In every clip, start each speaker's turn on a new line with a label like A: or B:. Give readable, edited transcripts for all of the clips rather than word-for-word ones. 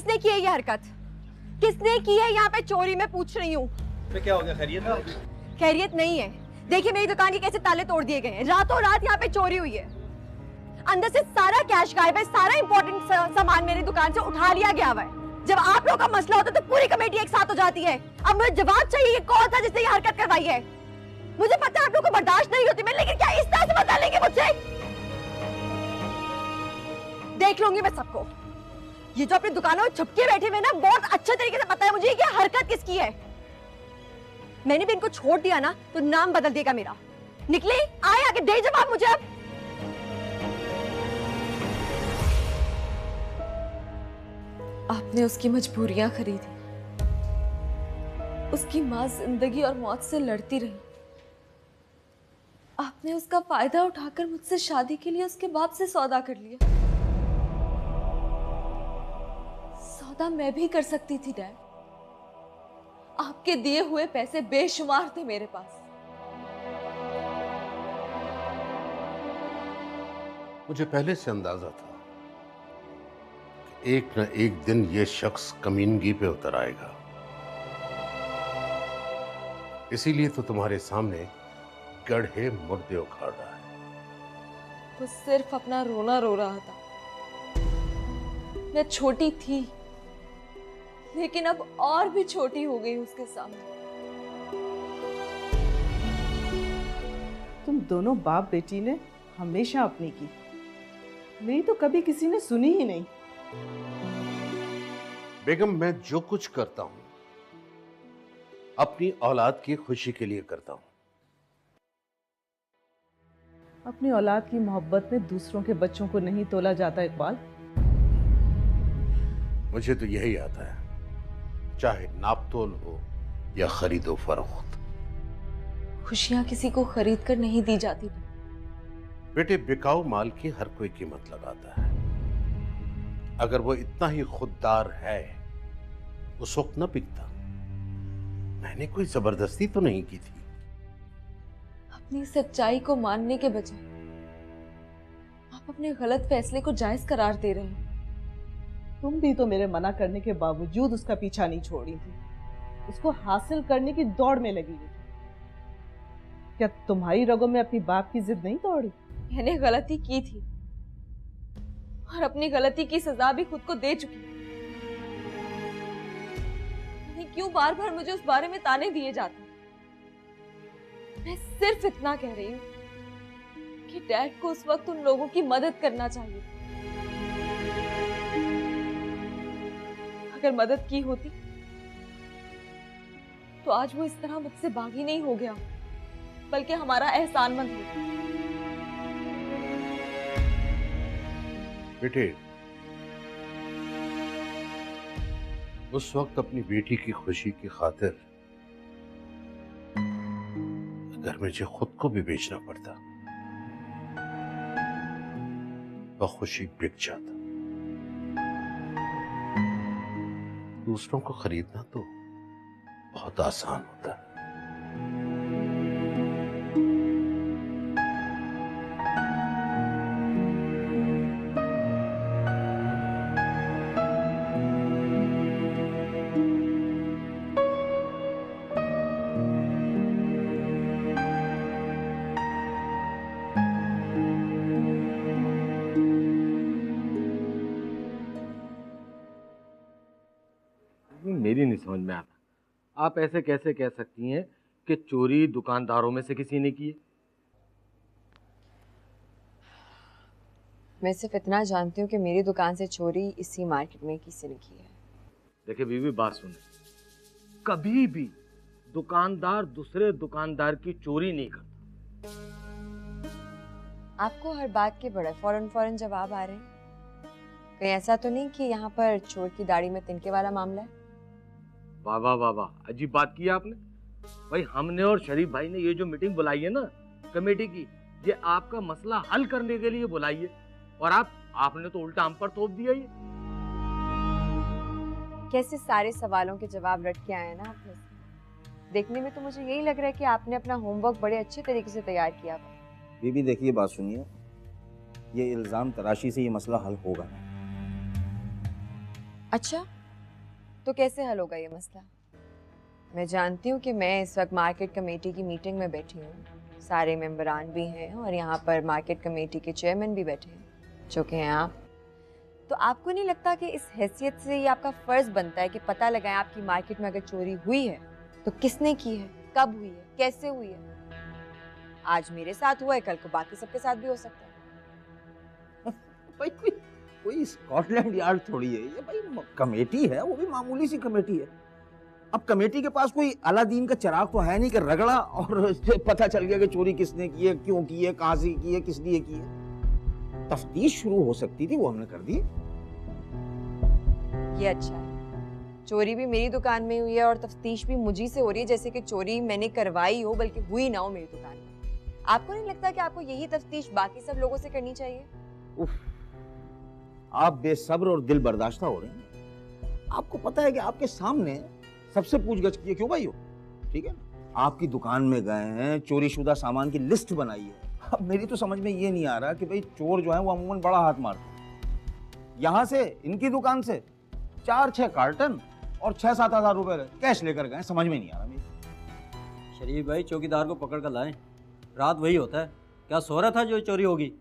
A: किसने की है ये हरकत? किसने की है यहाँ पे चोरी? मैं पूछ रही हूँ।
B: क्या हो गया, खैरियत है?
A: खैरियत नहीं है। देखिए मेरी दुकान के कैसे ताले तोड़ दिए गए हैं। रातों रात यहाँ पे चोरी हुई है। अंदर से सारा कैश गायब है, सारा इंपॉर्टेंट सामान मेरी दुकान से उठा लिया गया हुआ है। जब आप लोगों का मसला होता है तो पूरी कमेटी एक साथ हो जाती है। अब मुझे जवाब चाहिए, ये कौन था जिसने ये हरकत करवाई है? मुझे पता है आप लोगों को बर्दाश्त नहीं होती मैं, लेकिन क्या इस तरह से बता लेंगे मुझसे? देख लूंगी मैं सबको। ये जो अपनी दुकानों में छुपके बैठे हुए ना, बहुत अच्छे तरीके से पता है मुझे कि हरकत किसकी है। मैंने भी इनको छोड़ दिया ना तो नाम बदल देगा मेरा। निकले आए आके दे जवाब मुझे। अब
C: आपने उसकी मजबूरियां खरीदी, उसकी मां जिंदगी और मौत से लड़ती रही। आपने उसका फायदा उठाकर मुझसे शादी के लिए उसके बाप से सौदा कर लिया। सौदा मैं भी कर सकती थी डैड। आपके दिए हुए पैसे बेशुमार थे मेरे पास।
D: मुझे पहले से अंदाजा था कि एक न एक दिन ये शख्स कमीनगी पे उतर आएगा। इसीलिए तो तुम्हारे सामने गड्ढे मुर्दे उखाड़ रहा है।
C: वो सिर्फ अपना रोना रो रहा था। मैं छोटी थी, लेकिन अब और भी छोटी हो गई उसके सामने।
E: तुम दोनों बाप बेटी ने हमेशा अपनी की, मेरी तो कभी किसी ने सुनी ही नहीं।
D: बेगम, मैं जो कुछ करता हूं अपनी औलाद की खुशी के लिए करता हूं।
E: अपनी औलाद की मोहब्बत में दूसरों के बच्चों को नहीं तोला जाता इकबाल।
D: मुझे तो यही आता है, चाहे नापतोल हो या खरीदो फरोख्त।
C: खुशियां किसी को खरीद कर नहीं दी जाती।
D: बेटे, बिकाऊ माल की हर कोई कीमत लगाता है। अगर वो इतना ही खुददार है उस वक्त न बिकता। मैंने कोई जबरदस्ती तो नहीं की थी।
C: अपनी सच्चाई को मानने के बजाय आप अपने गलत फैसले को जायज करार दे रहे हैं।
E: तुम भी तो मेरे मना करने के बावजूद उसका पीछा नहीं छोड़ी थी, उसको हासिल करने की दौड़ में लगी हुई थी। क्या तुम्हारी रगों में अपनी बाप की जिद नहीं दौड़ी?
C: मैंने गलती की थी और अपनी गलती की सजा भी खुद को दे चुकी। नहीं, क्यों बार बार मुझे उस बारे में ताने दिए जाते? मैं सिर्फ इतना कह रही हूँ कि डैड को उस वक्त उन लोगों की मदद करना चाहिए। अगर मदद की होती तो आज वो इस तरह मुझसे बागी नहीं हो गया, बल्कि हमारा एहसानमंद होता।
D: बेटे, उस वक्त अपनी बेटी की खुशी की खातिर अगर मुझे खुद को भी बेचना पड़ता वह खुशी बिक जाता। दूसरों को खरीदना तो बहुत आसान होता है।
B: मेरी नहीं समझ में आता, आप ऐसे कैसे कह सकती हैं कि चोरी दुकानदारों में से किसी ने की है?
A: मैं सिर्फ इतना जानती हूँ कि मेरी दुकान से चोरी इसी मार्केट में किसी ने की है।
B: देखिए बीवी, बात सुने, कभी भी दुकानदार दूसरे दुकानदार की चोरी नहीं करता।
A: आपको हर बात के बड़े फौरन जवाब आ रहे हैं। कहीं ऐसा तो नहीं कि यहाँ पर चोर की दाढ़ी में तिनके वाला मामला है?
B: वाह वाह वाह वाह, अजीब बात की आपने। भाई, हमने और शरीफ भाई ने ये जो मीटिंग बुलाई है ना कमेटी की, ये आपका मसला हल करने के लिए बुलाई है, और आपने तो उल्टा हम पर थोप दिया। ये
A: कैसे सारे सवालों के जवाब रट के आए ना आपने। देखने में तो मुझे यही लग रहा है कि आपने अपना होमवर्क बड़े अच्छे तरीके से तैयार किया।
F: बीबी देखिए, बात सुनिए, ये इल्जाम तराशी से ये मसला हल होगा ना।
A: अच्छा, तो कैसे हल होगा ये मसला? मैं जानती हूँ कि मैं इस वक्त मार्केट कमेटी की मीटिंग में बैठी हूँ, सारे मेंबरान भी हैं और यहाँ पर मार्केट कमेटी के चेयरमैन भी बैठे हैं जो कि हैं आप। तो आपको नहीं लगता कि इस हैसियत से ये आपका फर्ज बनता है कि पता लगाएं आपकी मार्केट में अगर चोरी हुई है तो किसने की है, कब हुई है, कैसे हुई है? आज मेरे साथ हुआ है, कल को बाकी सबके साथ भी हो सकता है।
F: भाई कोई स्कॉटलैंड यार्ड थोड़ी है ये भाई, कमेटी है, वो भी मामूली सी कमेटी है। अब कमेटी के पास कोई अलादीन का चिराग तो है नहीं कि रगड़ा और पता चल गया कि चोरी किसने की है, क्यों की है, कहां से की है, किस लिए की है। तफ्तीश शुरू हो सकती थी, वो हमने कर दी।
A: ये अच्छा है, चोरी भी मेरी दुकान में हुई है और तफ्तीश भी मुझी से हो रही है, जैसे कि चोरी मैंने करवाई हो बल्कि हुई ना हो मेरी दुकान में। आपको नहीं लगता कि आपको यही तफ्तीश बाकी सब लोगों से करनी चाहिए?
F: उफ, आप बेसब्र और दिल बर्दाश्ता हो रहे हैं। आपको पता है कि आपके सामने सबसे पूछगछ की है, क्यों भाई हो, ठीक है ना? आपकी दुकान में गए हैं, चोरी शुदा सामान की लिस्ट बनाई है। अब मेरी तो समझ में ये नहीं आ रहा कि भाई चोर जो है वो अमूमन बड़ा हाथ मारते हैं। यहाँ से इनकी दुकान से 4-6 कार्टन और 6-7 हज़ार रुपए कैश लेकर गए, समझ में नहीं आ रहा मेरी।
G: शरीफ भाई चौकीदार को पकड़ कर लाएं, रात वही होता है। क्या सो रहा था जो चोरी होगी?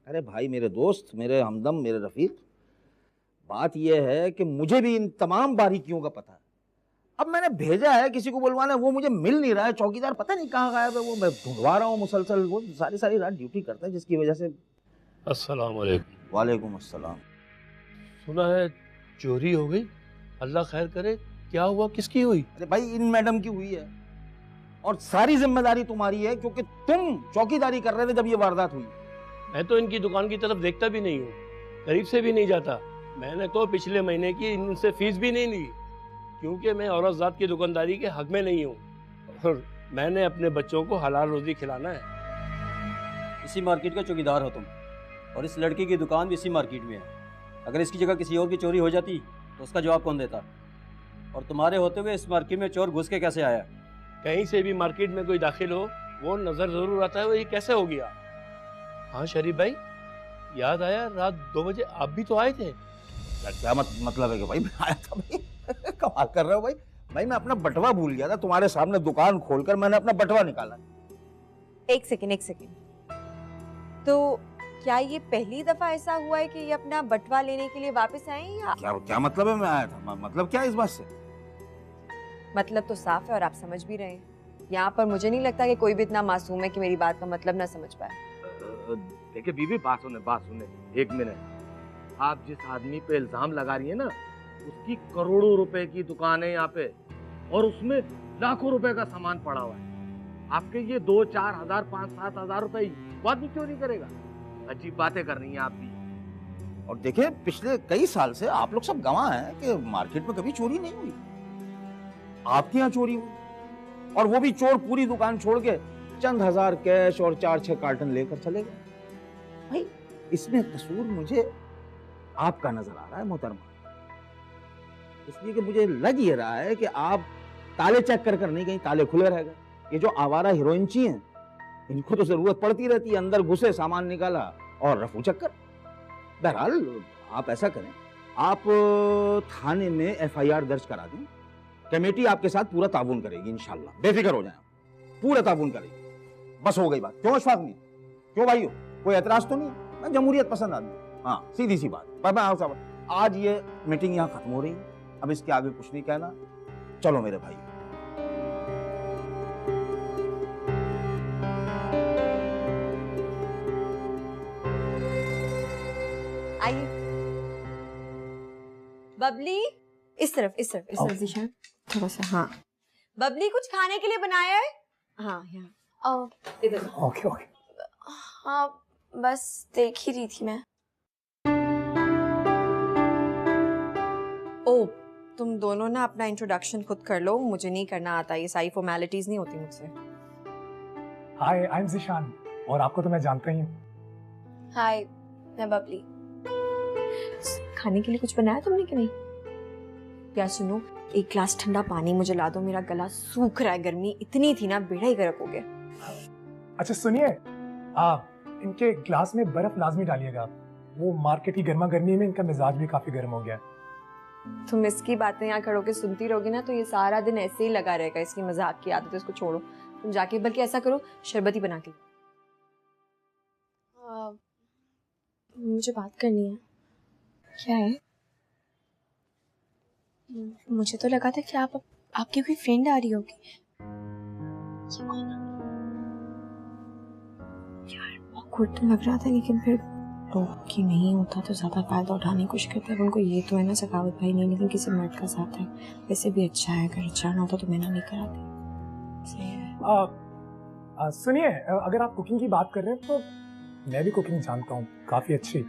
F: अरे भाई मेरे दोस्त, मेरे हमदम, मेरे रफीक, बात यह है कि मुझे भी इन तमाम बारीकियों का पता है। अब मैंने भेजा है किसी को बुलवाने, वो मुझे मिल नहीं रहा है। चौकीदार पता नहीं कहाँ गायब है, वो मैं ढूंढवा रहा हूँ मुसलसल। वो सारी रात ड्यूटी करता है, जिसकी वजह से।
H: अस्सलाम वालेकुम।
F: वालेकुम अस्सलाम।
H: सुना है चोरी हो गई, अल्लाह खैर करे। क्या हुआ, किसकी हुई?
F: अरे भाई इन मैडम की हुई है और सारी जिम्मेदारी तुम्हारी है, क्योंकि तुम चौकीदारी कर रहे थे जब ये वारदात हुई।
H: मैं तो इनकी दुकान की तरफ देखता भी नहीं हूँ, करीब से भी नहीं जाता। मैंने तो पिछले महीने की इनसे फीस भी नहीं ली, क्योंकि मैं औरत जात की दुकानदारी के हक में नहीं हूँ और मैंने अपने बच्चों को हलाल रोजी खिलाना है।
G: इसी मार्केट का चौकीदार हो तुम, और इस लड़की की दुकान भी इसी मार्केट में है। अगर इसकी जगह किसी और की चोरी हो जाती तो उसका जवाब कौन देता? और तुम्हारे होते हुए इस मार्केट में चोर घुस के कैसे आया?
H: कहीं से भी मार्केट में कोई दाखिल हो, वो नजर जरूर आता है वो ये कैसे हो गया। हाँ शरीफ भाई, याद आया, रात 2 बजे आप भी तो आए थे।
F: क्या मतलब है कि भाई मैं आया था? भाई कमाल कर रहे हो भाई। भाई मैं अपना बटवा भूल गया था, तुम्हारे सामने दुकान खोलकर मैंने अपना बटवा निकाला।
A: एक सेकंड। तो क्या ये पहली दफा ऐसा हुआ है कि ये अपना बटवा लेने के लिए वापस आए हैं या?
F: क्या मतलब है मैं आया था? मतलब क्या है इस बात से?
A: मतलब तो साफ है और आप समझ भी रहे हैं। यहाँ पर मुझे नहीं लगता कि कोई भी इतना मासूम है कि मेरी बात का मतलब ना समझ पाए।
B: देखिए बीबी, बात सुने, एक मिनट। आप जिस आदमी पे इल्जाम लगा रही है ना, उसकी करोड़ों रुपए की दुकान है यहाँ पे और उसमें लाखों रुपए का सामान पड़ा हुआ है। आपके ये 2-4 हज़ार, 5-7 हज़ार रुपए वो आदमी क्यों नहीं करेगा? अजीब बातें कर रही हैं आप भी।
F: और देखिए पिछले कई साल से आप लोग सब गवाह हैं कि मार्केट में कभी चोरी नहीं हुई। आपके यहाँ चोरी हुई और वो भी चोर पूरी दुकान छोड़ के चंद हजार कैश और 4-6 कार्टन लेकर चले गए। भाई इसमें कसूर मुझे आपका नजर आ रहा है मोहतरमा, इसलिए कि मुझे लग ये रहा है कि आप ताले चेक कर नहीं, कहीं ताले खुले रह गए। ये जो आवारा हीरोइनची हैं, इनको तो जरूरत पड़ती रहती है, अंदर घुसे, सामान निकाला और रफू चक्कर। बहरहाल आप ऐसा करें, आप थाने में FIR दर्ज करा दें। कमेटी आपके साथ पूरा ताउन करेगी इंशाल्लाह, बेफिक्र हो जाए, पूरा ताउन करेगी। बस हो गई बात। क्यों अशफाक नहीं? क्यों भाई हो? कोई एतराज तो नहीं? मैं जमहूरियत पसंद आदमी। हाँ सीधी सी बात। पर आज ये मीटिंग यहाँ खत्म हो रही है, अब इसके आगे कुछ नहीं कहना। चलो मेरे भाई।
A: आइए बबली, इस तरफ ज़ीशान, थोड़ा सा। हाँ बबली, कुछ खाने के लिए बनाया है? हाँ यहाँ इधर।
I: ओके।
C: हाँ बस देख ही रही थी मैं।
A: ओ, तुम दोनों ना अपना इंट्रोडक्शन खुद कर लो, मुझे नहीं करना आता, ये सारी फॉर्मेलिटीज नहीं होती मुझसे।
I: हाय, आई एम ज़ीशान, और आपको तो मैं जानता ही हूँ।
C: हाय, मैं बबली।
A: खाने के लिए कुछ बनाया तुमने कि नहीं? यार सुनो, एक ग्लास ठंडा पानी मुझे ला दो, मेरा गला सूख रहा है, गर्मी इतनी थी ना, बेड़ा ही गर्क हो गया।
I: अच्छा सुनिए, इनके ग्लास में बर्फ लाजमी डालिएगा, वो मार्केट की गर्मा गर्मी में इनका मिजाज भी काफी गर्म हो गया है।
A: तुम इसकी बातें यहाँ खड़ो के सुनती रहोगी ना तो ये सारा दिन ऐसे ही लगा रहेगा। इसकी मजाक की आदत है, इसको छोड़ो। तुम जाके बल्कि ऐसा करो, शरबत ही बना के।
C: मुझे बात करनी है।
A: क्या है?
C: मुझे तो लगा था कि आपकी कोई फ्रेंड आ रही होगी। ये कौन है? यार ऑकवर्ड तो लग रहा था, लेकिन फिर लोग की नहीं होता तो ज्यादा फायदा उठाने की कोशिश करते हैं। उनको ये तो है ना सखावत भाई नहीं, लेकिन किसी मर्द का साथ है, वैसे भी अच्छा है। अगर अच्छा ना होता तो मैं ना नहीं कराती। सही है।
I: सुनिए, अगर आप कुकिंग की बात कर रहे हैं तो मैं भी कुकिंग जानता हूँ, काफी अच्छी।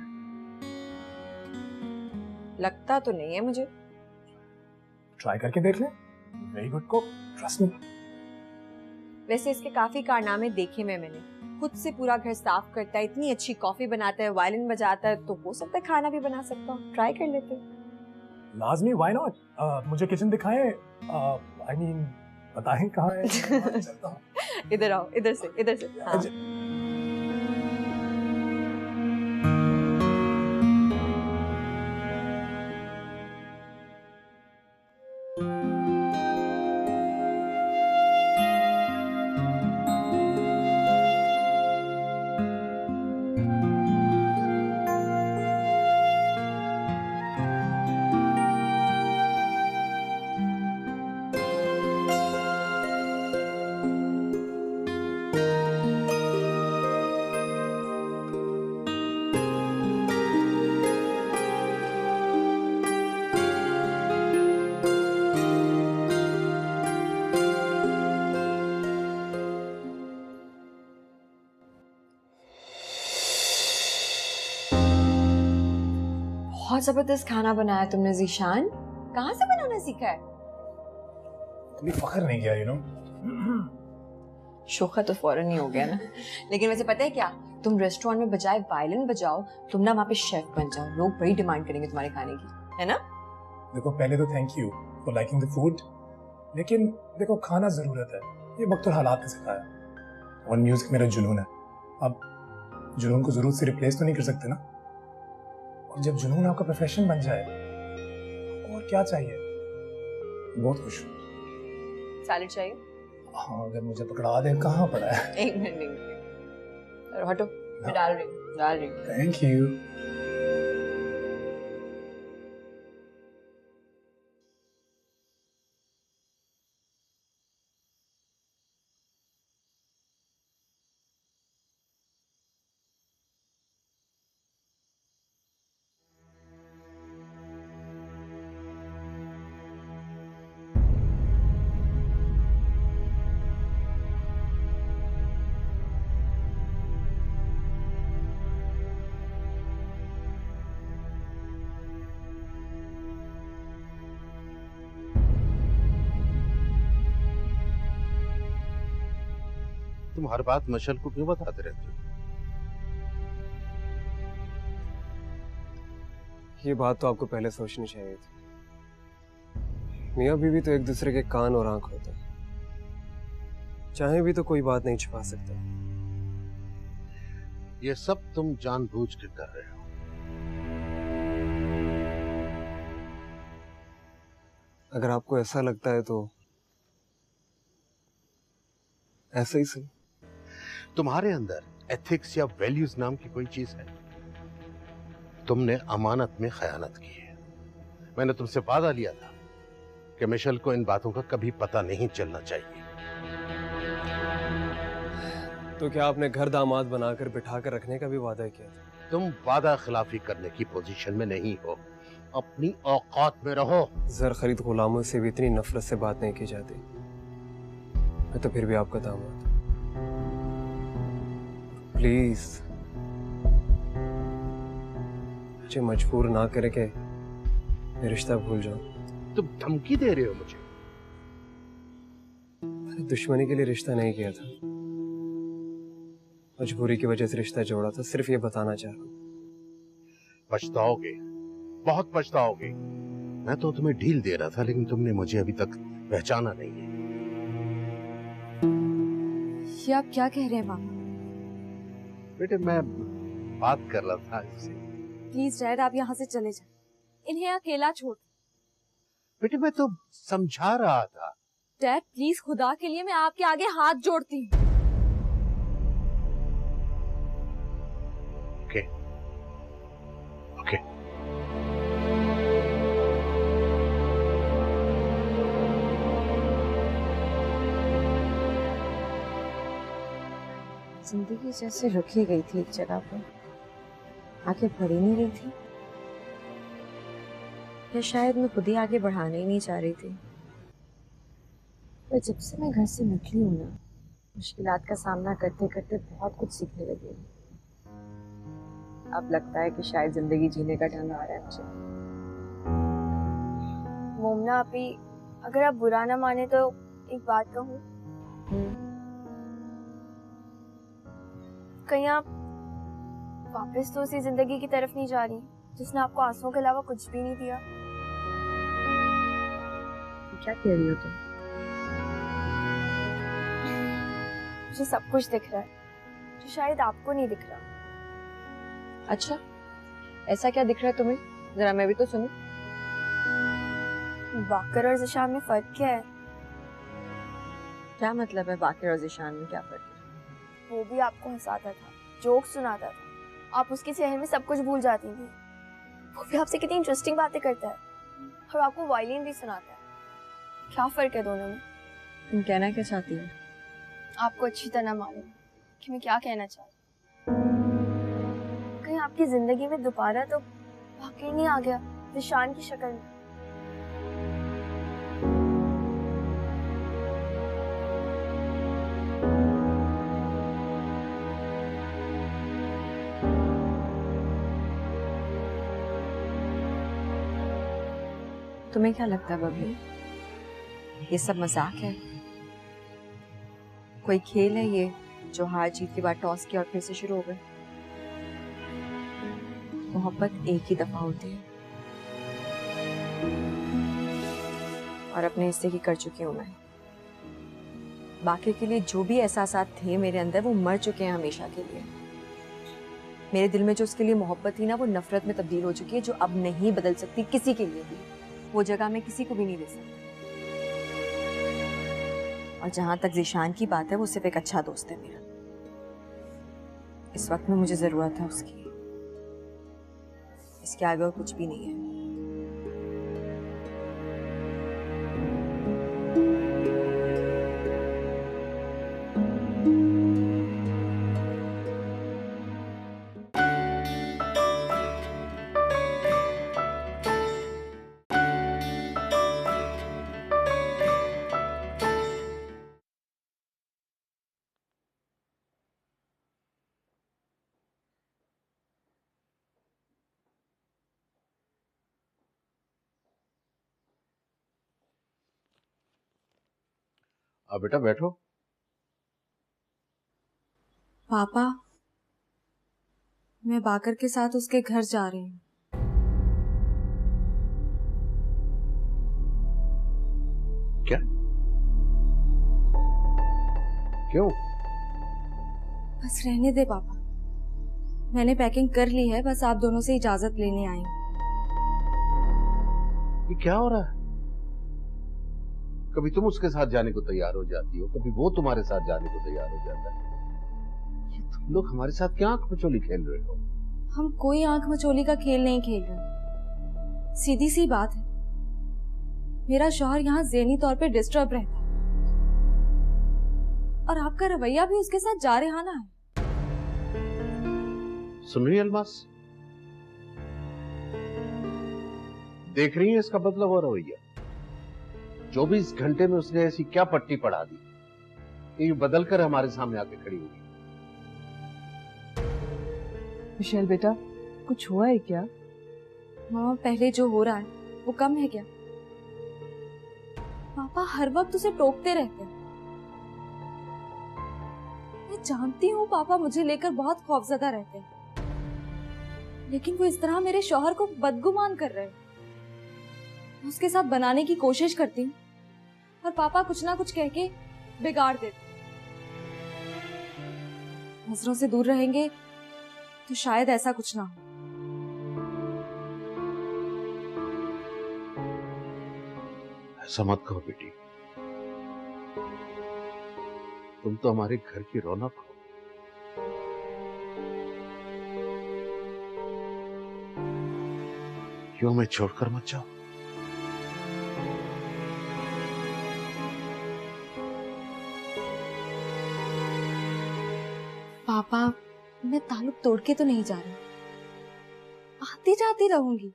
A: लगता तो नहीं है मुझे।
I: ट्राई करके देख लें। Very good cook, trust me.
A: वैसे इसके काफी कारनामे देखे मैंने। खुद से पूरा घर साफ करता है, इतनी अच्छी कॉफी बनाता है, वायलिन बजाता है, तो हो सकता है खाना भी बना सकता हूँ। ट्राई कर लेते हैं।
I: लाजमी, व्हाई नॉट। मुझे किचन दिखाएं। आई मीन बताएं कहाँ है। चलता हूँ।
A: इधर आओ, इधर से, इधर से। हाँ। बहुत जबरदस्त खाना बनाया तुमने ज़ीशान। कहाँ से बनाना सीखा है?
I: कभी फख्र नहीं किया, यू नो।
A: शोखा तो फौरन ही हो गया ना। लेकिन वैसे पता है क्या, तुम रेस्टोरेंट में बजाय वायलिन बजाओ, तुम ना वहाँ पे शेफ बन जाओ। लोग बड़ी डिमांड करेंगे तुम्हारे खाने की, है ना?
I: देखो पहले तो thank you for liking the food, लेकिन देखो खाना जरूरत है, ये वक्त और हालात ने सिखाया। और म्यूजिक मेरा जुनून है। अब जुनून को जरूरत से रिप्लेस तो नहीं कर सकते ना। और जब जुनून आपका प्रोफेशन बन जाए और क्या चाहिए। बहुत खुश हूँ।
A: सैलेड चाहिए?
I: हाँ, अगर मुझे पकड़ा दे कहाँ पड़ा है।
A: एक मिनट हटो, मैं डाल रही हूँ।
I: Thank you.
D: तुम हर बात मशल को क्यों बताते रहते हो?
J: ये बात तो आपको पहले सोचनी चाहिए थी। मियाँ बीवी तो एक दूसरे के कान और आंख होते हैं, चाहे भी तो कोई बात नहीं छुपा सकता।
D: ये सब तुम जानबूझ के कर रहे हो।
J: अगर आपको ऐसा लगता है तो ऐसा ही सही।
D: तुम्हारे अंदर एथिक्स या वैल्यूज नाम की कोई चीज है? तुमने अमानत में खयानत की है। मैंने तुमसे वादा लिया था कि मिशेल को इन बातों का कभी पता नहीं चलना चाहिए।
J: तो क्या आपने घर दामाद बनाकर बिठाकर रखने का भी वादा किया था?
D: तुम वादा खिलाफी करने की पोजीशन में नहीं हो, अपनी औकात में रहो।
J: जर खरीद गुलामों से भी इतनी नफरत से बात नहीं की जाती। मैं तो फिर भी आपका दामाद। प्लीज मुझे मजबूर ना करे कि मैं रिश्ता भूल जाऊं।
D: तुम धमकी दे रहे हो मुझे?
J: मैंने दुश्मनी के लिए रिश्ता नहीं किया था, मजबूरी की वजह से रिश्ता जोड़ा था। सिर्फ ये बताना चाह रहा हूं।
D: पछताओगे, बहुत पछताओगे। मैं तो तुम्हें ढील दे रहा था, लेकिन तुमने मुझे अभी तक पहचाना नहीं है।
A: ये आप क्या कह रहे हैं मामा?
D: बेटे मैं बात कर रहा था इससे।
A: प्लीज डैड, आप यहाँ से चले जाएं। इन्हें अकेला छोड़।
D: बेटे मैं तो समझा रहा था।
A: डैड प्लीज खुदा के लिए मैं आपके आगे हाथ जोड़ती हूँ।
D: ओके ओके
C: जिंदगी जैसे रुकी गई थी एक जगह पर, आगे बढ़ ही नहीं रही थी, या शायद मैं खुद ही आगे बढ़ाने ही नहीं चाह रही थी। पर जब से मैं घर से निकली हूँ ना, मुश्किलात का सामना करते करते बहुत कुछ सीखने लगी हूँ। अब लगता है कि शायद जिंदगी जीने का ढंग आ रहा है मुझे।
K: मोमना आपी, अगर आप बुरा ना माने तो एक बात कहूँ। कहीं आप वापस तो उसी जिंदगी की तरफ नहीं जा रही जिसने आपको आंसुओं के अलावा कुछ भी नहीं दिया?
C: क्या कह रही हो तुम?
K: मुझे सब कुछ दिख रहा है जो शायद आपको नहीं दिख रहा।
C: अच्छा, ऐसा क्या दिख रहा है तुम्हें? जरा मैं भी तो सुनूं।
K: वाकर और ज़िशान में फर्क क्या है?
C: क्या मतलब है वाकर और ज़िशान में क्या फर्क है?
K: वो भी आपको हंसाता था, जोक सुनाता था, आप उसके चेहरे में सब कुछ भूल जाती थी। वो भी आपसे कितनी इंटरेस्टिंग बातें करता है और आपको वायलिन भी सुनाता है। क्या फर्क है दोनों में?
C: तुम कहना क्या चाहती हो?
K: आपको अच्छी तरह मालूम है कि मैं क्या कहना चाहती हूँ। कहीं आपकी जिंदगी में दोबारा तो वाकई नहीं आ गया ज़िशान की शक्ल में?
C: तुम्हें क्या लगता है बबली, ये सब मजाक है? कोई खेल है ये जो हार जीत के बाद टॉस किया और फिर से शुरू हो गए? मोहब्बत एक ही दफा होती है और अपने हिस्से की कर चुकी हूं मैं। बाकी के लिए जो भी एहसासात थे मेरे अंदर वो मर चुके हैं हमेशा के लिए। मेरे दिल में जो उसके लिए मोहब्बत थी ना, वो नफरत में तब्दील हो चुकी है, जो अब नहीं बदल सकती किसी के लिए भी। वो जगह मैं किसी को भी नहीं दे सकती। और जहां तक ज़िशान की बात है, वो सिर्फ एक अच्छा दोस्त है मेरा। इस वक्त में मुझे जरूरत है उसकी, इसके आगे और कुछ भी नहीं है।
D: अब बेटा बैठो।
C: पापा, मैं बाकर के साथ उसके घर जा रही हूँ।
D: क्या? क्यों?
C: बस रहने दे पापा, मैंने पैकिंग कर ली है, बस आप दोनों से इजाजत लेने आई हूँ।
D: ये क्या हो रहा है? कभी तुम उसके साथ जाने को तैयार हो जाती हो, कभी वो तुम्हारे साथ जाने को तैयार हो जाता है। ये तुम लोग हमारे साथ क्या आंख मचोली खेल रहे हो?
C: हम कोई आंख मचोली का खेल नहीं खेल रहे। सीधी सी बात है, मेरा शौहर यहाँ ज़हनी तौर पे डिस्टर्ब रहता है और आपका रवैया भी उसके साथ जारहाना है।
D: सुन रही है अलमास? देख रही है इसका बदला हुआ रवैया? 24 घंटे में उसने ऐसी क्या पट्टी पढ़ा दी कि ये बदल कर हमारे सामने आके खड़ी हुई।
E: मिशेल बेटा, कुछ हुआ है क्या?
C: मामा, पहले जो हो रहा है वो कम है क्या? पापा हर वक्त उसे टोकते रहते हैं। मैं जानती हूँ पापा मुझे लेकर बहुत खौफजदा रहते हैं, लेकिन वो इस तरह मेरे शौहर को बदगुमान कर रहे हैं। मैं उसके साथ बनाने की कोशिश करती हूँ और पापा कुछ ना कुछ कह के बिगाड़ देते। नजरों से दूर रहेंगे तो शायद ऐसा कुछ ना हो।
D: ऐसा मत कहो बेटी, तुम तो हमारे घर की रौनक हो। क्यों हमें छोड़कर मत जाओ।
C: पापा, मैं ताल्लुक तोड़ के तो नहीं जा रही, आती जाती रहूंगी,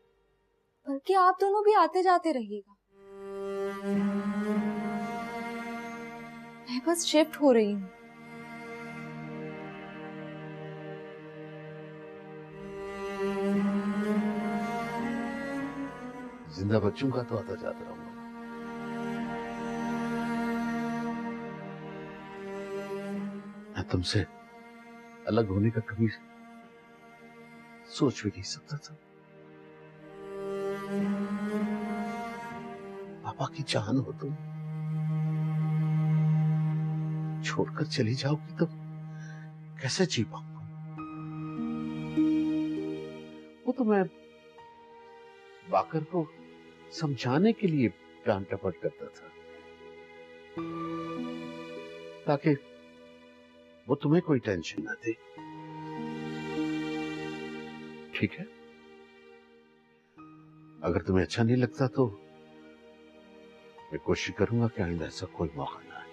C: बल्कि आप दोनों भी आते जाते रहिएगा। मैं बस शिफ्ट हो रही हूँ।
D: जिंदा बच्चों का तो आता जाता रहूंगा। मैं तुमसे अलग होने का कभी सोच भी नहीं सकता था। पापा की जान हो तुम, छोड़कर चली जाओगी तो कैसे जी पाऊंगा। वो तो मैं बाकर को समझाने के लिए प्यान टपट करता था, ताकि वो तुम्हें कोई टेंशन ना दे। ठीक है, अगर तुम्हें अच्छा नहीं लगता तो मैं कोशिश करूंगा कि आइंदा ऐसा कोई मौका ना आए।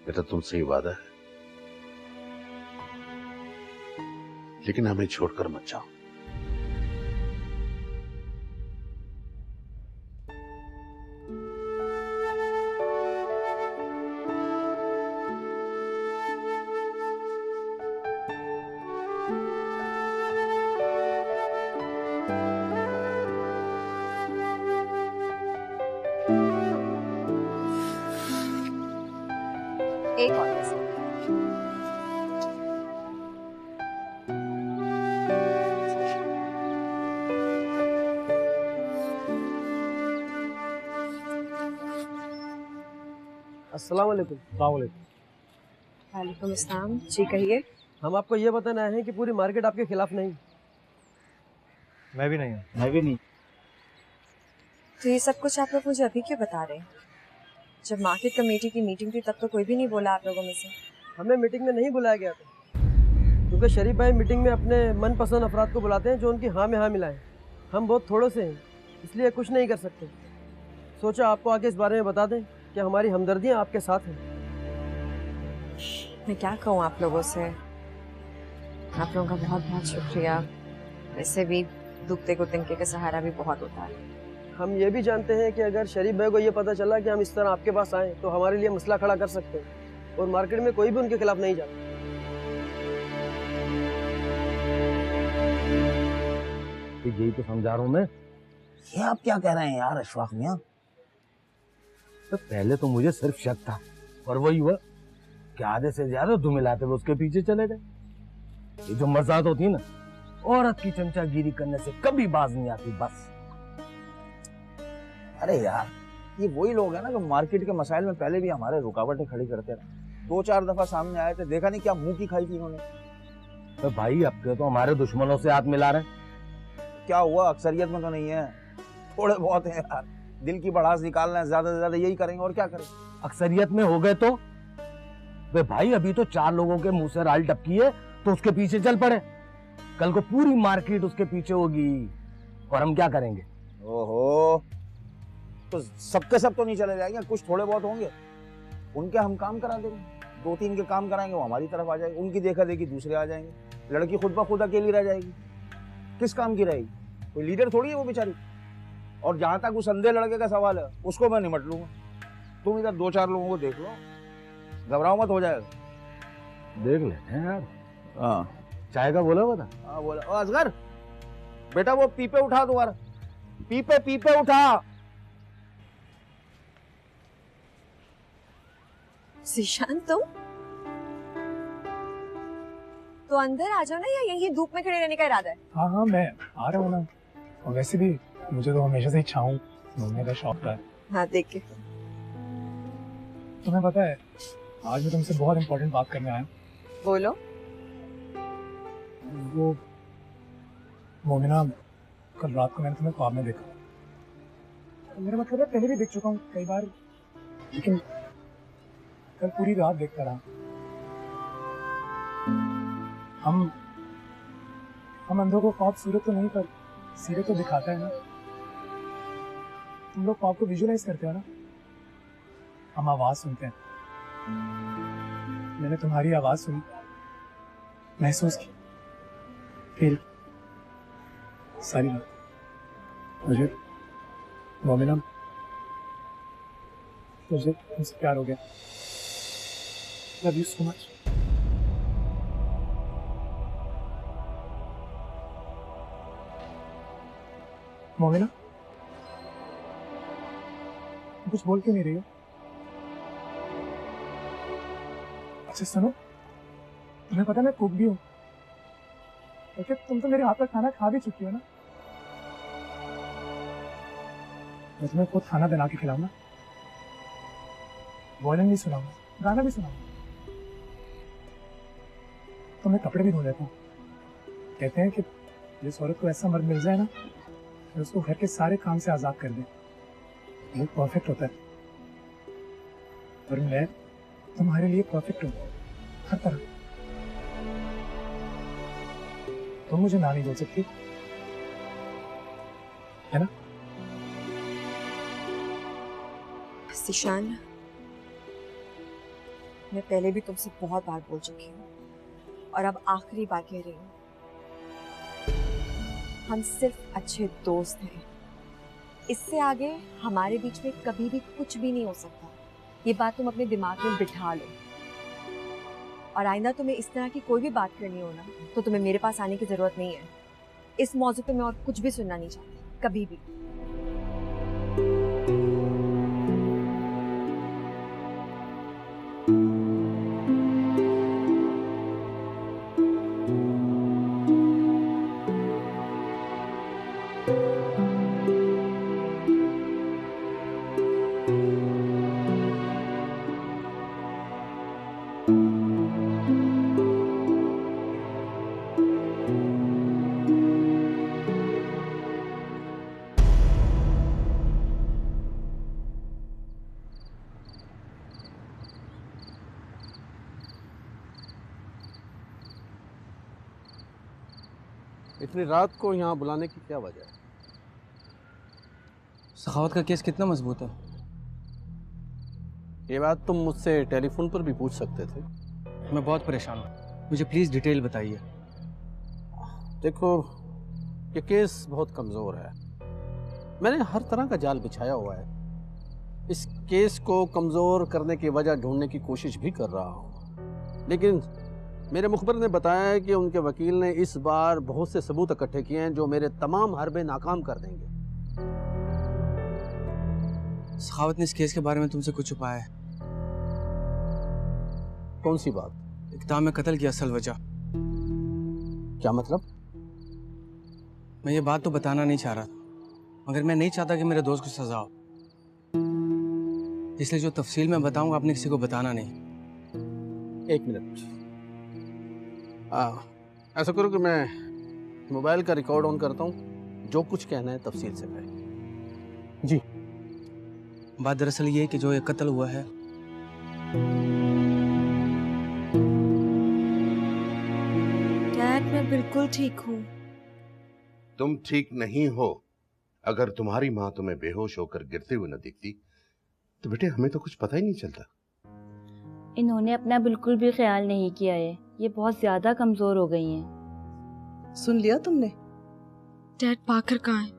D: बेटा तुमसे ही वादा है, लेकिन हमें छोड़कर मत जाओ।
A: एक और बस।
L: अस्सलाम वालेकुम।
C: वालेकुम अस्सलाम। जी कहिए।
L: हम आपको ये बताना है कि पूरी मार्केट आपके खिलाफ नहीं।
M: मैं भी नहीं हूँ।
G: मैं भी नहीं।
C: तो ये सब कुछ आप लोग मुझे अभी क्यों बता रहे हैं? जब मार्केट कमेटी की मीटिंग थी तब तो कोई भी नहीं बोला आप लोगों में से।
L: हमें मीटिंग में नहीं बुलाया गया था, क्योंकि शरीफ भाई मीटिंग में अपने मनपसंद अफराद को बुलाते हैं जो उनकी हाँ में हाँ मिलाएं। हम बहुत थोड़े से हैं, इसलिए कुछ नहीं कर सकते। सोचा आपको आके इस बारे में बता दें कि हमारी हमदर्दियाँ आपके साथ हैं।
C: मैं क्या कहूँ आप लोगों से, आप लोगों का बहुत बहुत शुक्रिया। वैसे भी दुखते को तिनके का सहारा भी बहुत होता है।
L: हम ये भी जानते हैं कि अगर शरीफ भाई को ये पता चला कि हम इस तरह आपके पास आए तो हमारे लिए मसला खड़ा कर सकते हैं और मार्केट में कोई भी उनके खिलाफ नहीं जाता।
F: यही तो समझा रहा हूं मैं। ये आप क्या कह रहे हैं यार अशफाक मियां?
B: तो पहले तो मुझे सिर्फ शक था, और वही हुआ कि आधे से ज्यादा धुएं लाते हुए उसके पीछे चले गए। ये जो मर्जात होती है ना, औरत की चमचागिरी करने से कभी बाज नहीं आती। बस
F: अरे यार, ये वही लोग हैं ना जो मार्केट के मसाइल में पहले भी हमारे रुकावटें खड़ी करते रहे। 2-4 दफा सामने आए थे, देखा नहीं क्या मुंह की खाई थी उन्होंने।
B: तो भाई अब के तो हमारे दुश्मनों से हाथ मिला रहे।
F: क्या हुआ, अक्सरियत में तो नहीं है, थोड़े बहुत हैं यार। दिल की भड़ास निकालना है, ज्यादा से ज्यादा यही करेंगे और क्या करेंगे।
B: अक्सरियत में हो गए तो वे भाई अभी तो 4 लोगों के मुंह से राल टपकी है तो उसके पीछे चल पड़े। कल को पूरी मार्केट उसके पीछे होगी और हम क्या करेंगे?
F: ओहो, तो सबके सब तो नहीं चले जाएंगे, कुछ थोड़े बहुत होंगे, उनके हम काम करा देंगे। 2-3 के काम कराएंगे, वो हमारी तरफ आ जाएंगे, उनकी देखा देखी दूसरे आ जाएंगे। लड़की खुद ब खुद अकेली रह जाएगी, किस काम की रहेगी? कोई लीडर थोड़ी है वो बेचारी। और जहां तक उस अंधे लड़के का सवाल है, उसको मैं निमट लूंगा। तुम इधर 2-4 लोगों को देख लो, घबराओ मत, हो जाएगा।
B: देख लेते हैं यार।
F: हाँ,
B: चाय का बोला बता।
F: हाँ बोला। ओ असगर बेटा, वो पीपे उठा दोबारा, पीपे उठा।
C: ज़ीशान तुम तो अंदर आ जाओ ना, या यही धूप में खड़े रहने का इरादा है?
I: हाँ हाँ मैं आ रहा हूँ ना, और वैसे भी मुझे तो हमेशा से ही छाऊं घूमने का शौक था।
C: हाँ देख के।
I: तुम्हें पता है आज मैं तुमसे बहुत इंपॉर्टेंट बात करने आया हूँ।
C: बोलो।
I: वो मोमिना कल रात को मैंने तुम्हें ख्वाब में देखा। मेरा मतलब है पहले भी देख चुका हूँ कई बार, लेकिन कल पूरी रात देखता रहा। हम अंधों को ख्वाब सूरत तो नहीं पर सीधे तो दिखाता है ना। तुम लोग ख्वाब को विजुअलाइज करते हो ना, हम आवाज सुनते हैं। मैंने तुम्हारी आवाज सुनी, महसूस की, फिर सारी रात मुझे मोमिना, मुझे तुमसे प्यार हो गया। Love you so much. Momina, कुछ बोल क्यों नहीं रही हो? अच्छा सुनो, तुम्हें पता मैं कुक भी हूँ। ओके, तुम तो मेरे हाथ का खाना खा भी चुकी हो ना। मैं तुम्हें खुद खाना बना के खिलाऊंगा, वॉयलिन भी सुनाऊंगा, गाना भी सुनाऊंगा, तुम्हें कपड़े भी धो देता हूँ। कहते हैं कि जिस औरत को ऐसा मर्द मिल जाए ना, फिर उसको घर के सारे काम से आजाद कर दे, वो परफेक्ट होता है। और मैं तुम्हारे लिए परफेक्ट हूँ हर तरह। तुम मुझे ना नहीं बोल सकती, है ना?
C: ज़ीशान, मैं पहले भी तुमसे बहुत बार बोल चुकी हूँ और अब आखिरी बार कह रही हूँ, हम सिर्फ अच्छे दोस्त हैं। इससे आगे हमारे बीच में कभी भी कुछ भी नहीं हो सकता। ये बात तुम अपने दिमाग में बिठा लो। और आइंदा तुम्हें इस तरह की कोई भी बात करनी हो ना, तो तुम्हें मेरे पास आने की जरूरत नहीं है। इस मौजू पे मैं और कुछ भी सुनना नहीं चाहती, कभी भी।
D: इतनी रात को यहाँ बुलाने की क्या वजह है?
N: सखावत का केस कितना मजबूत है?
D: ये बात तुम मुझसे टेलीफोन पर भी पूछ सकते थे।
N: मैं बहुत परेशान हूँ, मुझे प्लीज़ डिटेल बताइए।
D: देखो, ये केस बहुत कमज़ोर है। मैंने हर तरह का जाल बिछाया हुआ है। इस केस को कमज़ोर करने की वजह ढूंढने की कोशिश भी कर रहा हूँ, लेकिन मेरे मुखबिर ने बताया है कि उनके वकील ने इस बार बहुत से सबूत इकट्ठे किए हैं जो मेरे तमाम हरबे नाकाम कर देंगे।
N: सखावत ने इस केस के बारे में तुमसे कुछ छुपाया है?
D: कौन सी बात?
N: इक़दाम में कत्ल की असल वजह।
D: क्या मतलब?
N: मैं ये बात तो बताना नहीं चाह रहा था, मगर मैं नहीं चाहता कि मेरे दोस्त को सजा हो, इसलिए जो तफसील मैं बताऊंगा आपने किसी को बताना नहीं।
D: एक मिनट, ऐसा करो कि मैं मोबाइल का रिकॉर्ड ऑन करता हूँ, जो कुछ कहना है तफसील से कहें। जी।
N: बात दरअसल ये है कि जो ये कत्ल हुआ है,
C: डैड मैं बिल्कुल ठीक हूँ।
D: तुम ठीक नहीं हो। अगर तुम्हारी माँ तुम्हें बेहोश होकर गिरते हुए न दिखती तो बेटे हमें तो कुछ पता ही नहीं चलता।
O: इन्होंने अपना बिल्कुल भी ख्याल नहीं किया है, ये बहुत ज्यादा कमजोर हो गई हैं।
E: सुन लिया तुमने?
C: डैड पाकर कहाँ है?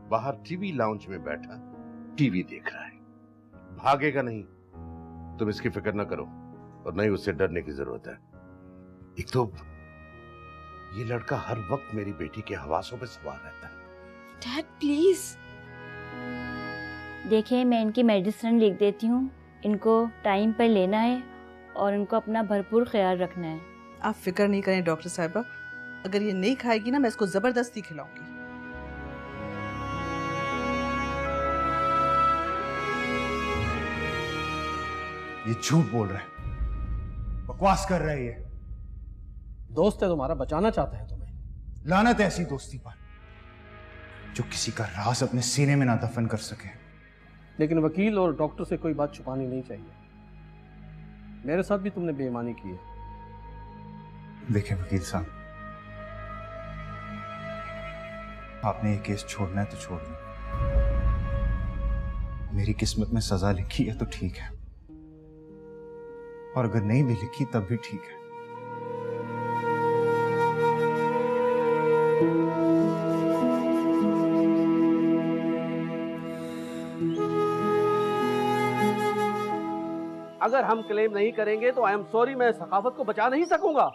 D: बाहर टीवी लाउंज में बैठा टीवी देख रहा है, भागेगा नहीं। तुम इसकी फिक्र न करो और नहीं उससे डरने की जरूरत है। एक तो ये लड़का हर वक्त मेरी बेटी के हवासों पे सवार रहता है।
C: Dad please.
O: देखिए, मैं इनकी मेडिसिन लिख देती हूँ, इनको टाइम पर लेना है और इनको अपना भरपूर ख्याल रखना है।
E: आप फिक्र नहीं करें डॉक्टर साहिबा, अगर ये नहीं खाएगी ना मैं इसको जबरदस्ती खिलाऊंगी।
F: ये झूठ बोल रहा है, बकवास कर रहा है। ये
D: दोस्त है तुम्हारा, बचाना चाहता है तुम्हें।
F: लानत है ऐसी दोस्ती पर।
P: जो किसी का राज अपने सीने में ना दफन कर सके।
L: लेकिन वकील और डॉक्टर से कोई बात छुपानी नहीं चाहिए। मेरे साथ भी तुमने बेईमानी की है।
P: देखिए वकील साहब, आपने ये केस छोड़ना है तो छोड़ दो। मेरी किस्मत में सजा लिखी है तो ठीक है, और अगर नहीं भी लिखी तब भी ठीक है।
L: अगर हम क्लेम नहीं करेंगे तो आई एम सॉरी, मैं सखावत को बचा नहीं सकूंगा।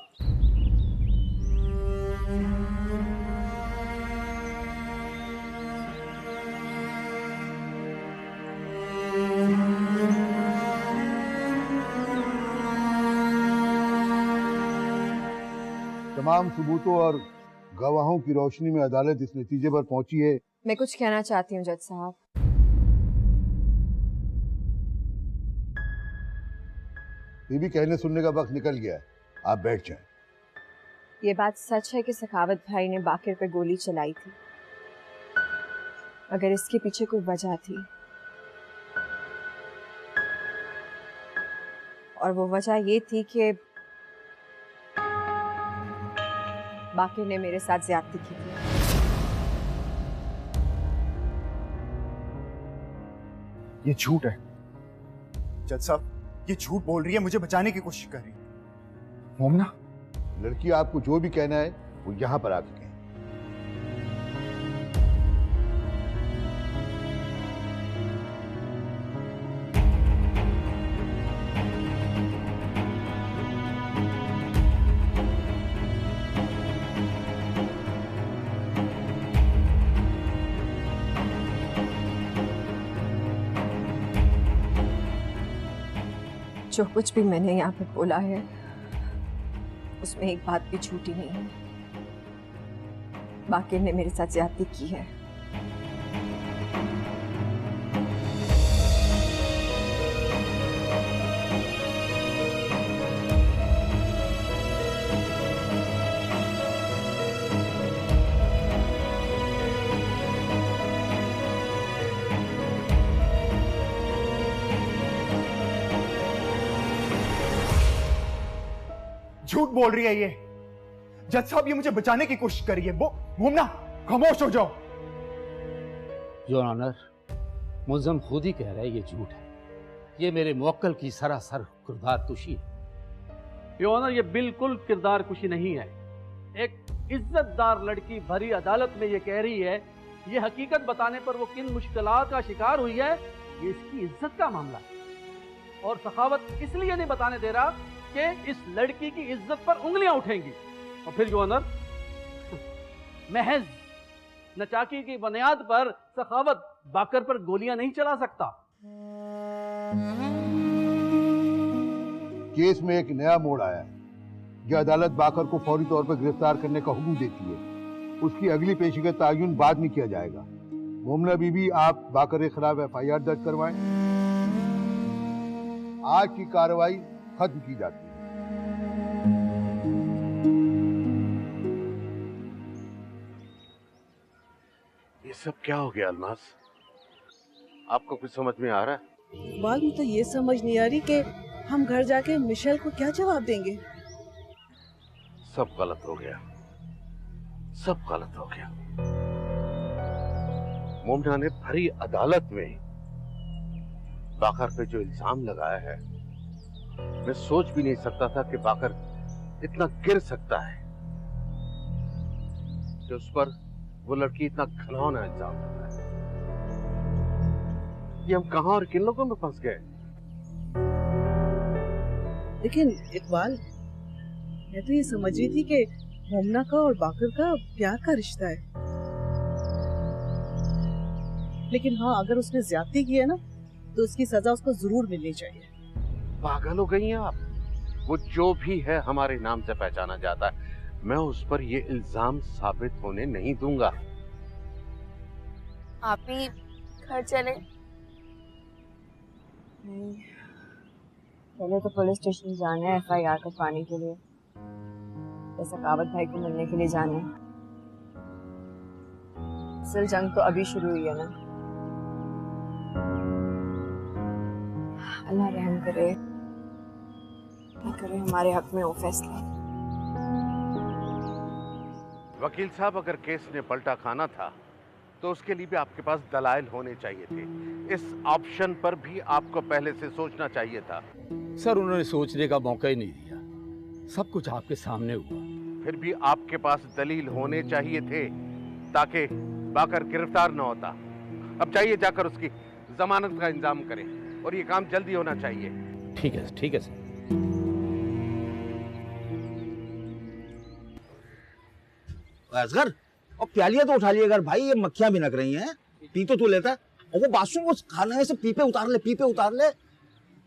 Q: तमाम सबूतों और गवाहों की रोशनी में अदालत इस नतीजे पर पहुंची है।
C: मैं कुछ कहना चाहती हूँ जज साहब।
Q: ये भी कहने सुनने का वक्त निकल गया है, आप बैठ जाएं।
C: ये बात सच है कि सखावत भाई ने बाकिर पे गोली चलाई थी। अगर इसके पीछे कोई वजह थी, और वो वजह ये थी कि बाकिर ने मेरे साथ ज्यादती की थी।
P: ये झूठ है जज साहब, ये झूठ बोल रही है, मुझे बचाने की कोशिश कर रही है। मोमना,
Q: लड़की आपको जो भी कहना है वो यहाँ पर आके कहें।
C: जो कुछ भी मैंने यहाँ पे बोला है उसमें एक बात भी झूठी नहीं है। बाकिर ने मेरे साथ ज्यादती की है।
P: झूठ बोल रही है ये। जज साहब, ये मुझे बचाने की कोशिश कर रही है। वो मोमना, खामोश हो जाओ।
R: योर ऑनर, मुल्ज़म खुद ही कह रहा है ये झूठ है। ये मेरे मुवक्किल की सरासर किरदार कुशी है।
L: योर ऑनर, ये बिल्कुल किरदार कुशी नहीं है। एक इज्जतदार लड़की भरी अदालत में ये कह रही है, ये हकीकत बताने पर वो किन मुश्किलात का शिकार हुई है, ये इसकी इज्जत का मामला है। और सखावत इसलिए नहीं बताने दे रहा कि इस लड़की की इज्जत पर उंगलियां उठेंगी। और फिर योर ऑनर, महज नचाकी की बुनियाद पर सखावत बाकर पर गोलियां नहीं चला सकता।
Q: केस में एक नया मोड़ आया है। यह अदालत बाकर को फौरी तौर पर गिरफ्तार करने का हुक्म देती है। उसकी अगली पेशी का तयन बाद में किया जाएगा। मोमना बीबी, आप बाकर के खिलाफ FIR दर्ज करवाएं। आज की कार्रवाई खत्म की जाती है।
D: ये सब क्या हो गया अलमास? आपको कुछ समझ में आ रहा है?
E: इकबाल, मुझे तो ये समझ नहीं आ रही कि हम घर जाके मिशेल को क्या जवाब देंगे।
D: सब गलत हो गया, सब गलत हो गया। मोमना ने भरी अदालत में बाकर पे जो इल्जाम लगाया है, मैं सोच भी नहीं सकता था कि बाकर इतना गिर सकता है कि उस पर वो लड़की इतना घिनौना इल्जाम लगा है। ये हम कहां और किन लोगों में फंस गए?
E: लेकिन इकबाल, मैं तो ये समझ रही थी कि मोमना का और बाकर का प्यार का रिश्ता है। लेकिन हाँ, अगर उसने ज्यादती की है ना, तो उसकी सजा उसको जरूर मिलनी चाहिए।
D: पागल हो गई हैं आप? वो जो भी है हमारे नाम से पहचाना जाता है। मैं उस पर ये इल्जाम साबित होने नहीं दूंगा।
K: आप ही घर चले।
C: नहीं, पहले तो पुलिस स्टेशन जाना है FIR करवाने के लिए, फिर सखावत भाई को मिलने के लिए जाना है। असल जंग तो अभी शुरू हुई है ना। अल्लाह रहम करे, करे हमारे हक में वो फैसला।
D: वकील साहब, अगर केस ने पलटा खाना था तो उसके लिए भी आपके पास दलाइल होने चाहिए थे। इस ऑप्शन पर भी आपको पहले से सोचना चाहिए था।
R: सर, उन्होंने सोचने का मौका ही नहीं दिया, सब कुछ आपके सामने हुआ।
D: फिर भी आपके पास दलील होने चाहिए थे ताकि बाकर गिरफ्तार न होता। अब चाहिए जाकर उसकी जमानत का इंतजाम करें और ये काम जल्दी होना चाहिए।
R: ठीक है सर।
F: असगर, और प्यालियां तो उठा लिया अगर भाई, ये मक्खियां भिनक रही हैं। पी तो तू लेता है, और वो बाथरूम को खाने से पीपे उतार ले,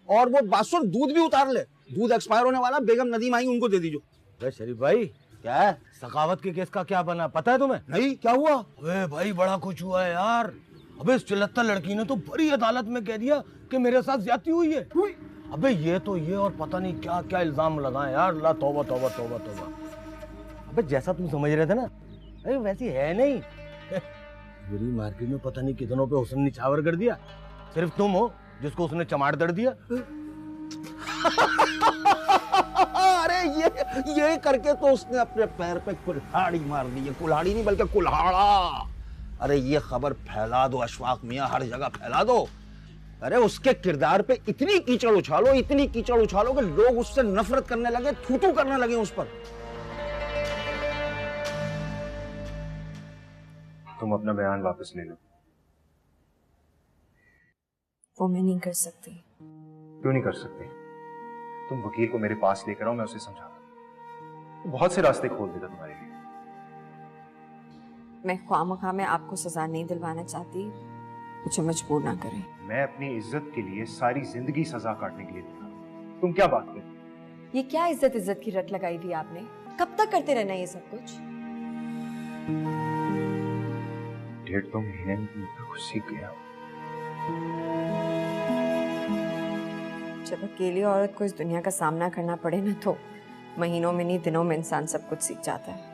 F: और वो बाथरूम दूध भी उतार ले। दूध एक्सपायर होने वाला, बेगम नदीम आई, उनको दे दीजिए।
B: अरे शरीफ भाई,
F: क्या है?
B: सखावत के केस का क्या बना पता है तुम्हें?
F: नहीं, क्या हुआ?
B: अबे भाई, बड़ा कुछ हुआ है यार। अबे इस चिल्लता लड़की ने तो बड़ी अदालत में कह दिया कि मेरे साथ ज्यादती हुई है। अबे ये और पता नहीं क्या क्या इल्जाम लगाए यार। ला तौबा तौबा तौबा तौबा। अबे जैसा तुम समझ रहे थे ना, अरे वैसी है नहीं। पूरी मार्केट में पता नहीं कितनों पे उसने निछावर कर दिया। सिर्फ तुम हो जिसको उसने चमाट दड़ दिया।
F: अरे ये करके तो उसने अपने पैर पे कुल्हाड़ी मार दी है। कुल्हाड़ी नहीं बल्कि कुल्हाड़ा। अरे ये खबर फैला दो अशफाक मियां, हर जगह फैला दो। अरे उसके किरदार पे इतनी कीचड़ उछालो कि लोग उससे नफरत करने लगे, थू करने लगे उस पर।
M: तुम अपना बयान वापस ले लो।
C: वो मैं नहीं कर सकती।
M: क्यों नहीं कर सकती? तुम वकील को मेरे पास लेकर आओ, मैं उसे समझाऊंगा। बहुत से रास्ते खोल देगा तुम्हारे लिए।
C: मैं ख्वामखा में आपको सजा नहीं दिलवाना चाहती, मुझे मजबूर ना करें।
M: मैं अपनी इज्जत के लिए सारी जिंदगी सजा काटने के लिए तैयार। तुम क्या बात करती?
C: ये क्या इज्जत की रट लगाई हुई आपने? कब तक करते रहना ये सब कुछ?
M: 1.5-2 महीने में मैं कुछ सीख गया।
C: जब अकेली औरत को इस दुनिया का सामना करना पड़े ना, तो महीनों में नहीं दिनों में इंसान सब कुछ सीख जाता है।